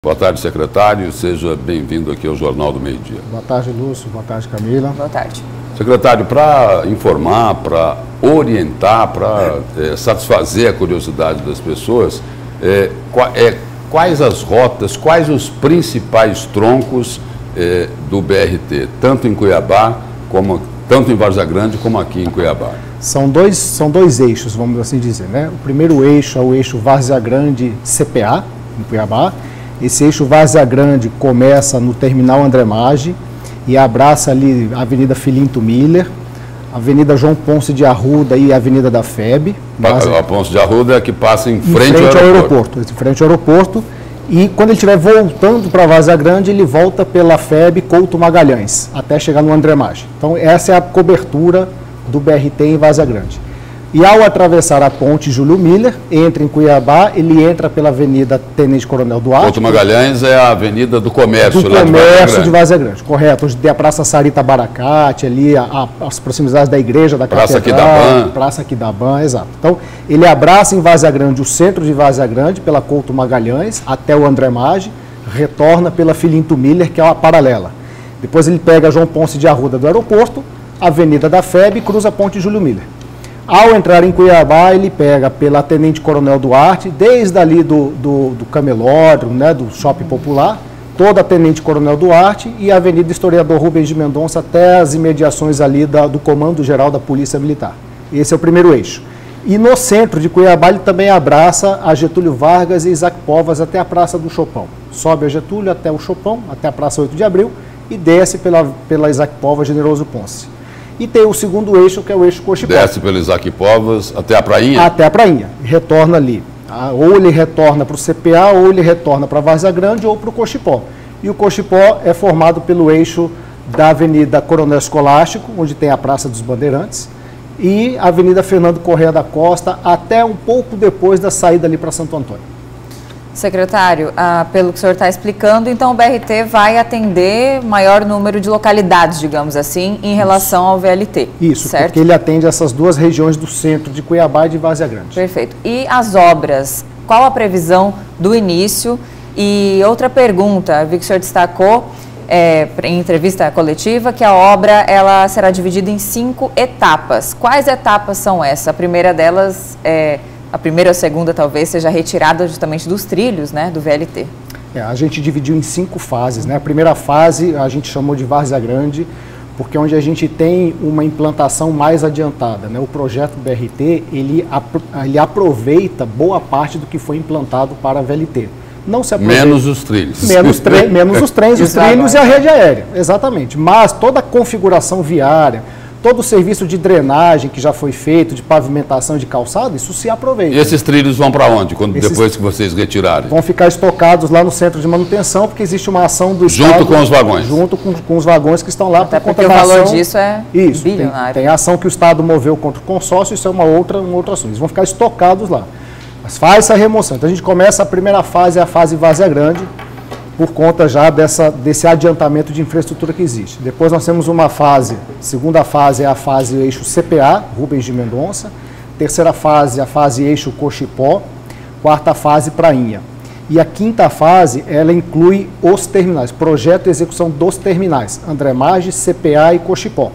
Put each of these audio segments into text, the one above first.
Boa tarde, secretário. Seja bem-vindo aqui ao Jornal do Meio-Dia. Boa tarde, Lúcio. Boa tarde, Camila. Boa tarde. Secretário, para informar, para orientar, para satisfazer a curiosidade das pessoas, quais as rotas, quais os principais troncos do BRT, tanto em Cuiabá, tanto em Várzea Grande, como aqui em Cuiabá? São dois eixos, vamos assim dizer, né? O primeiro eixo é o eixo Várzea Grande CPA, em Cuiabá. Esse eixo Várzea Grande começa no terminal André Maggi e abraça ali a Avenida Filinto Miller, Avenida João Ponce de Arruda e a Avenida da FEB. A Ponce de Arruda é a que passa em frente ao aeroporto. Em frente ao aeroporto. E quando ele estiver voltando para Várzea Grande, ele volta pela FEB Couto Magalhães, até chegar no André Maggi. Então essa é a cobertura do BRT em Várzea Grande. E ao atravessar a ponte Júlio Miller, entra em Cuiabá, ele entra pela Avenida Tenente Coronel Duarte. Couto Magalhães é a Avenida do Comércio, do comércio de Várzea Grande, correto. Onde tem a Praça Sarita Baracate, ali as proximidades da igreja, da Praça Catedral, Praça Aquidabã, exato. Então, ele abraça em Várzea Grande o centro de Várzea Grande, pela Couto Magalhães, até o André Maggi, retorna pela Filinto Miller, que é a paralela. Depois ele pega João Ponce de Arruda do aeroporto, Avenida da FEB e cruza a ponte Júlio Miller. Ao entrar em Cuiabá, ele pega pela Tenente Coronel Duarte, desde ali do camelódromo, né, do Shopping Popular, toda a Tenente Coronel Duarte e a Avenida Historiador Rubens de Mendonça até as imediações ali do Comando Geral da Polícia Militar. Esse é o primeiro eixo. E no centro de Cuiabá, ele também abraça a Getúlio Vargas e Isaac Povas até a Praça do Chopão. Sobe a Getúlio até o Chopão, até a Praça 8 de Abril e desce pela Isaac Povas Generoso Ponce. E tem o segundo eixo, que é o eixo Cochipó. Desce pelo Isaac Povas até a Prainha? Até a Prainha. Retorna ali. Ou ele retorna para o CPA, ou ele retorna para a Várzea Grande, ou para o Cochipó. E o Cochipó é formado pelo eixo da Avenida Coronel Escolástico, onde tem a Praça dos Bandeirantes, e a Avenida Fernando Corrêa da Costa, até um pouco depois da saída ali para Santo Antônio. Secretário, pelo que o senhor está explicando, então o BRT vai atender maior número de localidades, digamos assim, em relação ao VLT. Isso, certo? Porque ele atende essas duas regiões do centro de Cuiabá e de Várzea Grande. Perfeito. E as obras, qual a previsão do início? E outra pergunta, vi que o senhor destacou em entrevista coletiva que a obra ela será dividida em 5 etapas. Quais etapas são essas? A primeira delas a primeira ou a segunda talvez seja retirada justamente dos trilhos, né, do VLT. A gente dividiu em 5 fases, né? A primeira fase a gente chamou de Várzea Grande, porque é onde a gente tem uma implantação mais adiantada, né? O projeto BRT, ele aproveita boa parte do que foi implantado para a VLT. Não se aproveita. Menos os trilhos. Menos os trens, os trilhos e a rede aérea, exatamente. Mas toda a configuração viária, todo o serviço de drenagem que já foi feito, de pavimentação de calçado, isso se aproveita. E esses trilhos vão para onde, depois que vocês retirarem? Vão ficar estocados lá no centro de manutenção, porque existe uma ação do Estado... Junto com os vagões? Junto com os vagões que estão lá. Até porque o valor disso é bilionário. Tem a ação que o Estado moveu contra o consórcio, isso é uma outra ação. Eles vão ficar estocados lá. Mas faz essa remoção. Então a gente começa a primeira fase, a fase Várzea Grande, por conta já desse adiantamento de infraestrutura que existe. Depois nós temos uma fase, segunda fase é a fase eixo CPA, Rubens de Mendonça, terceira fase, a fase eixo Cochipó, quarta fase Prainha. E a quinta fase, ela inclui os terminais, projeto e execução dos terminais, André Maggi, CPA e Cochipó.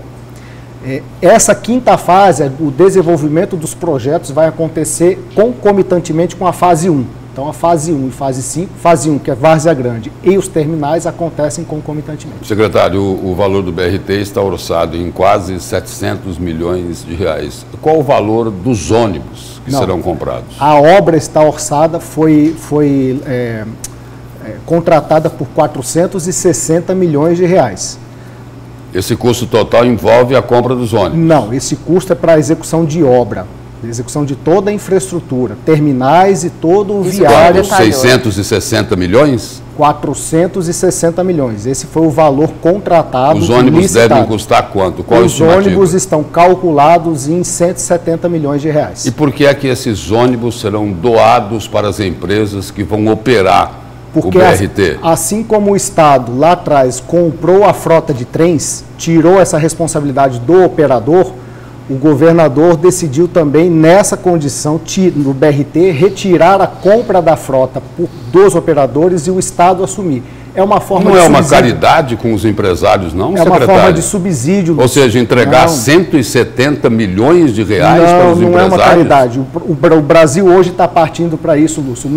Essa quinta fase, o desenvolvimento dos projetos vai acontecer concomitantemente com a fase 1. Então, a fase 1 e fase 5, fase 1, que é Várzea Grande, e os terminais acontecem concomitantemente. Secretário, o valor do BRT está orçado em quase 700 milhões de reais. Qual o valor dos ônibus que serão comprados? A obra está orçada, foi contratada por 460 milhões de reais. Esse custo total envolve a compra dos ônibus? Não, esse custo é para a execução de obra. Execução de toda a infraestrutura, terminais e todo o viário. 660 milhões? 460 milhões. Esse foi o valor contratado. Os ônibus devem custar quanto? Qual Os ônibus estão calculados em 170 milhões de reais. E por que é que esses ônibus serão doados para as empresas que vão operar o BRT? Assim como o Estado lá atrás comprou a frota de trens, tirou essa responsabilidade do operador, o governador decidiu também, nessa condição, no BRT, retirar a compra da frota dos operadores e o Estado assumir. É uma forma não de é uma subsídio. Caridade com os empresários, não, É secretário? uma forma de subsídio. Ou seja, entregar não. 170 milhões de reais para os não empresários? Não é uma caridade. O Brasil hoje está partindo para isso, Lúcio.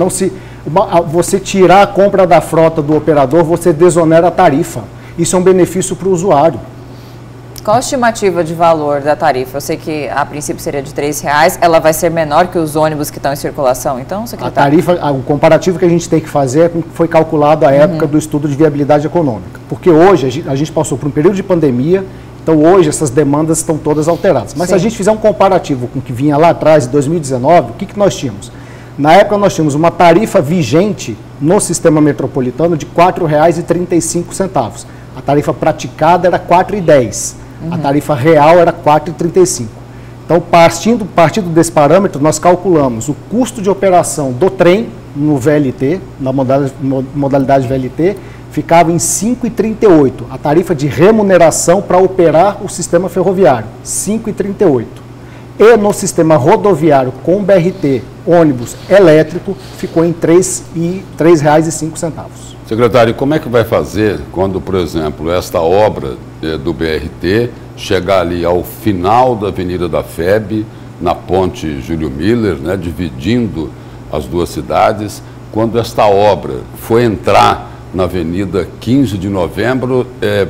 Você tirar a compra da frota do operador, você desonera a tarifa. Isso é um benefício para o usuário. Qual a estimativa de valor da tarifa? Eu sei que a princípio seria de R$3, ela vai ser menor que os ônibus que estão em circulação, então, secretário? A tarifa, o comparativo que a gente tem que fazer é com o que foi calculado à época do estudo de viabilidade econômica. Porque hoje a gente passou por um período de pandemia, então hoje essas demandas estão todas alteradas. Mas se a gente fizer um comparativo com o que vinha lá atrás, em 2019, o que nós tínhamos? Na época nós tínhamos uma tarifa vigente no sistema metropolitano de R$ 4,35. A tarifa praticada era R$ 4,10. A tarifa real era R$ 4,35. Então, partindo desse parâmetro, nós calculamos o custo de operação do trem no VLT, na modalidade VLT, ficava em R$ 5,38. A tarifa de remuneração para operar o sistema ferroviário, R$ 5,38. E no sistema rodoviário com BRT, ônibus elétrico, ficou em R$ 3,05. Secretário, como é que vai fazer quando, por exemplo, esta obra do BRT chegar ali ao final da Avenida da FEB, na ponte Júlio Miller, né, dividindo as duas cidades, quando esta obra for entrar na Avenida 15 de Novembro,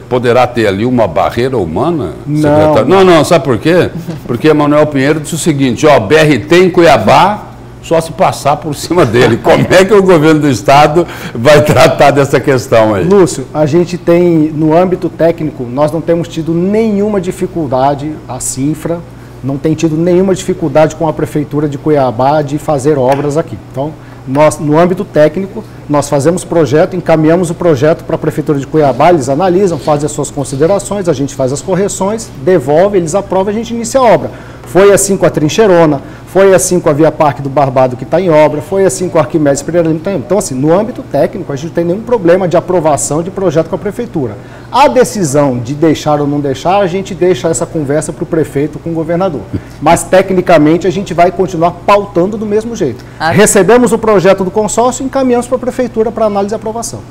poderá ter ali uma barreira humana, secretário? Não, sabe por quê? Porque Manuel Pinheiro disse o seguinte, BRT em Cuiabá, só se passar por cima dele. Como é que o governo do Estado vai tratar dessa questão aí? Lúcio, a gente tem, no âmbito técnico, nós não temos tido nenhuma dificuldade, a Cinfra não tem tido nenhuma dificuldade com a Prefeitura de Cuiabá de fazer obras aqui. Então, nós, no âmbito técnico, nós fazemos projeto, encaminhamos o projeto para a Prefeitura de Cuiabá, eles analisam, fazem as suas considerações, a gente faz as correções, devolve, eles aprovam e a gente inicia a obra. Foi assim com a Trincheirona, foi assim com a Via Parque do Barbado, que está em obra, foi assim com a Arquimedes Pereira Lima. Então, assim, no âmbito técnico, a gente não tem nenhum problema de aprovação de projeto com a Prefeitura. A decisão de deixar ou não deixar, a gente deixa essa conversa para o prefeito com o governador. Mas, tecnicamente, a gente vai continuar pautando do mesmo jeito. Recebemos o projeto do consórcio e encaminhamos para a Prefeitura para análise e aprovação.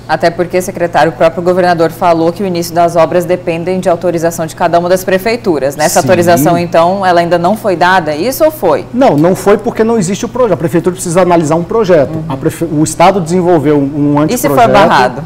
Até porque, secretário, o próprio governador falou que o início das obras dependem de autorização de cada uma das prefeituras. Nessa autorização, então, ela ainda não foi dada, isso ou foi? Não foi porque não existe o projeto. A Prefeitura precisa analisar um projeto. O Estado desenvolveu um anteprojeto. E se for barrado?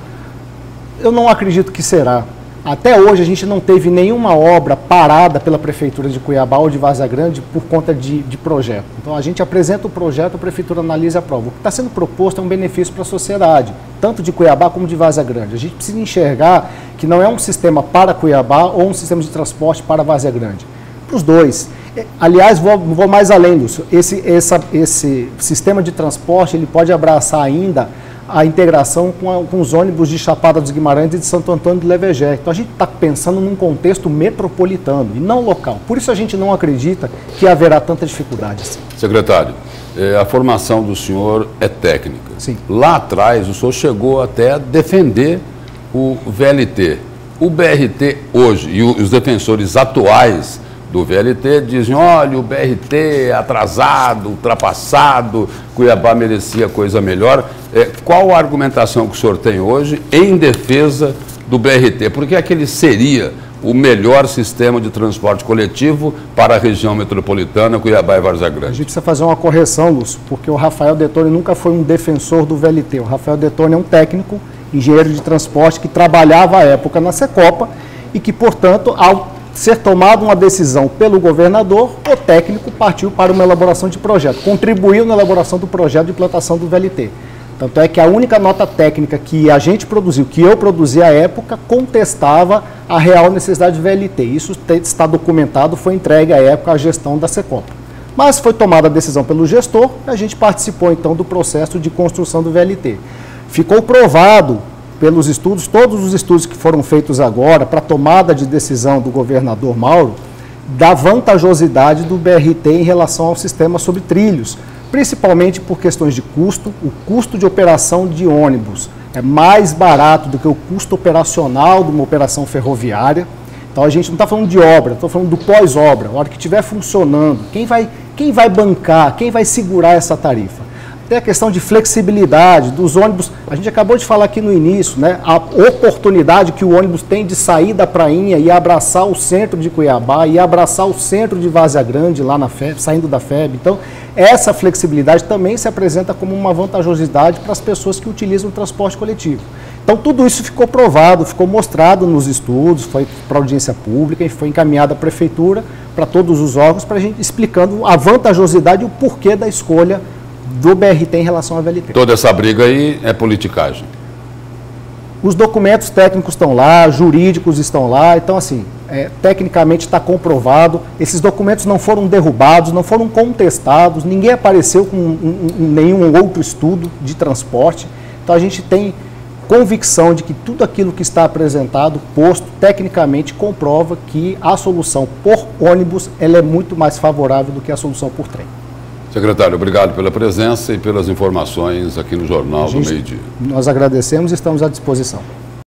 Eu não acredito que será. Até hoje a gente não teve nenhuma obra parada pela Prefeitura de Cuiabá ou de Várzea Grande por conta de projeto. Então a gente apresenta o projeto, a Prefeitura analisa e aprova. O que está sendo proposto é um benefício para a sociedade, tanto de Cuiabá como de Várzea Grande. A gente precisa enxergar que não é um sistema para Cuiabá ou um sistema de transporte para Várzea Grande. Para os dois. Aliás, vou mais além disso. Esse sistema de transporte ele pode abraçar ainda a integração com os ônibus de Chapada dos Guimarães e de Santo Antônio do Levegé. Então a gente está pensando num contexto metropolitano e não local. Por isso a gente não acredita que haverá tanta dificuldade assim. Secretário, a formação do senhor é técnica. Sim. Lá atrás o senhor chegou até a defender o VLT. O BRT hoje e os defensores atuais do VLT dizem, olha, o BRT é atrasado, ultrapassado, Cuiabá merecia coisa melhor. Qual a argumentação que o senhor tem hoje em defesa do BRT? Porque aquele seria o melhor sistema de transporte coletivo para a região metropolitana, Cuiabá e Várzea Grande. A gente precisa fazer uma correção, Lúcio, porque o Rafael Detoni nunca foi um defensor do VLT. O Rafael Detoni é um técnico, engenheiro de transporte, que trabalhava à época na Secopa e que, portanto, ao ser tomada uma decisão pelo governador, o técnico partiu para uma elaboração de projeto, contribuiu na elaboração do projeto de implantação do VLT. Tanto é que a única nota técnica que a gente produziu, que eu produzi à época, contestava a real necessidade de VLT. Isso está documentado, foi entregue à época à gestão da Secopa. Mas foi tomada a decisão pelo gestor, a gente participou então do processo de construção do VLT. Ficou provado pelos estudos, todos os estudos que foram feitos agora para a tomada de decisão do governador Mauro, da vantajosidade do BRT em relação ao sistema sobre trilhos, principalmente por questões de custo. O custo de operação de ônibus é mais barato do que o custo operacional de uma operação ferroviária. Então a gente não está falando de obra, estou falando do pós-obra. A hora que estiver funcionando, quem vai bancar, quem vai segurar essa tarifa? Tem a questão de flexibilidade dos ônibus. A gente acabou de falar aqui no início, né? A oportunidade que o ônibus tem de sair da prainha e abraçar o centro de Cuiabá e abraçar o centro de Várzea Grande, lá na FEB, saindo da FEB. Então, essa flexibilidade também se apresenta como uma vantajosidade para as pessoas que utilizam o transporte coletivo. Então, tudo isso ficou provado, ficou mostrado nos estudos, foi para audiência pública e foi encaminhado à prefeitura, para todos os órgãos, para a gente explicando a vantajosidade e o porquê da escolha do BRT em relação à VLT. Toda essa briga aí é politicagem. Os documentos técnicos estão lá, jurídicos estão lá, então assim, tecnicamente está comprovado, esses documentos não foram derrubados, não foram contestados, ninguém apareceu com nenhum outro estudo de transporte, então a gente tem convicção de que tudo aquilo que está apresentado, posto, tecnicamente comprova que a solução por ônibus ela é muito mais favorável do que a solução por trem. Secretário, obrigado pela presença e pelas informações aqui no Jornal do Meio-Dia. Nós agradecemos e estamos à disposição.